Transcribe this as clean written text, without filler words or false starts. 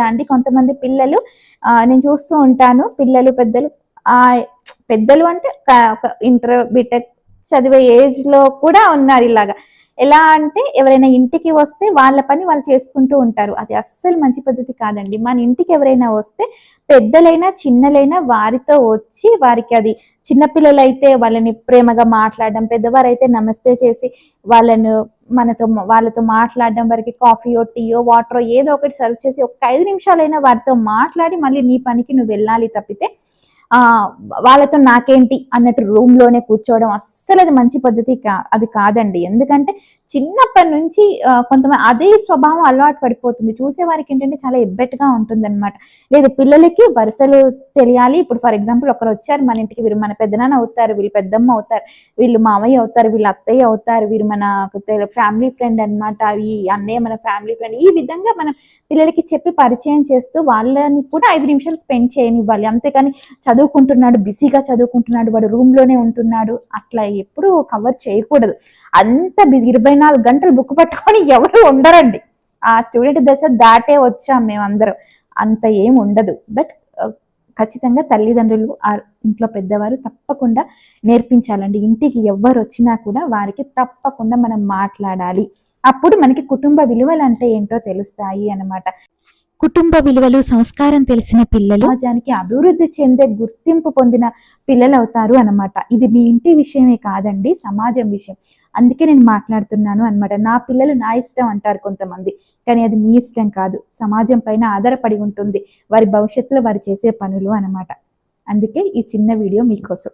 అండి కొంతమంది పిల్లలు నేను చూస్తూ ఉంటాను, పిల్లలు పెద్దలు పెద్దలు అంటే ఒక ఇంటర్ బీటెక్ చదివే ఏజ్ లో కూడా ఉన్నారు ఇలాగా. ఎలా అంటే ఎవరైనా ఇంటికి వస్తే వాళ్ళ పని వాళ్ళు చేసుకుంటూ ఉంటారు. అది అస్సలు మంచి పద్ధతి కాదండి. మన ఇంటికి ఎవరైనా వస్తే పెద్దలైనా చిన్నలైనా వారితో వచ్చి వారికి అది చిన్నపిల్లలైతే వాళ్ళని ప్రేమగా మాట్లాడడం, పెద్దవారైతే నమస్తే చేసి వాళ్ళను వాళ్ళతో మాట్లాడడం, వారికి కాఫీయో టీయో వాటరో ఏదో ఒకటి సర్వ్ చేసి ఒక 5 నిమిషాలైనా వారితో మాట్లాడి మళ్ళీ నీ పనికి నువ్వు వెళ్ళాలి తప్పితే వాళ్ళతో నాకేంటి అన్నట్టు రూమ్ లోనే కూర్చోవడం అస్సలు అది మంచి పద్ధతి అది కాదండి. ఎందుకంటే చిన్నప్పటి నుంచి కొంతమంది అదే స్వభావం అలవాటు పడిపోతుంది. చూసే వారికి ఏంటంటే చాలా ఎబ్బెట్టుగా ఉంటుంది అనమాట. లేదు పిల్లలకి వరుసలు తెలియాలి. ఇప్పుడు ఫర్ ఎగ్జాంపుల్ ఒకరు వచ్చారు మన ఇంటికి, వీరు మన పెద్దనాన్న అవుతారు, వీళ్ళు పెద్దమ్మ అవుతారు, వీళ్ళు మామయ్య అవుతారు, వీళ్ళు అత్తయ్య అవుతారు, వీరు మన ఫ్యామిలీ ఫ్రెండ్ అనమాట, ఈ అన్నయ్య మన ఫ్యామిలీ ఫ్రెండ్. ఈ విధంగా మనం పిల్లలకి చెప్పి పరిచయం చేస్తూ వాళ్ళని కూడా 5 నిమిషాలు స్పెండ్ చేయనివ్వాలి. అంతేకాని చదువుకుంటున్నాడు, బిజీగా చదువుకుంటున్నాడు, వాడు రూమ్ లోనే ఉంటున్నాడు, అట్లా ఎప్పుడు కవర్ చేయకూడదు. అంత బిజీ 24 గంటలు బుక్ పట్టుకొని ఎవరు ఉండరండి. ఆ స్టూడెంట్ దశ దాటే వచ్చాం మేమందరం, అంత ఏం ఉండదు. బట్ ఖచ్చితంగా తల్లిదండ్రులు ఇంట్లో పెద్దవారు తప్పకుండా నేర్పించాలండి. ఇంటికి ఎవరు వచ్చినా కూడా వారికి తప్పకుండా మనం మాట్లాడాలి. అప్పుడు మనకి కుటుంబ విలువలు అంటే ఏంటో తెలుస్తాయి అన్నమాట. కుటుంబ విలువలు సంస్కారం తెలిసిన పిల్లలు సమాజానికి అభివృద్ధి చెందే గుర్తింపు పొందిన పిల్లలు అవుతారు అన్నమాట. ఇది మీ ఇంటి విషయమే కాదండి, సమాజం విషయం. అందుకే నేను మాట్లాడుతున్నాను అన్నమాట. నా పిల్లలు నా ఇష్టం అంటారు కొంతమంది, కానీ అది మీ ఇష్టం కాదు, సమాజం పైన ఆధారపడి ఉంటుంది వారి భవిష్యత్తులో వారు చేసే పనులు అన్నమాట. అందుకే ఈ చిన్న వీడియో మీకోసం.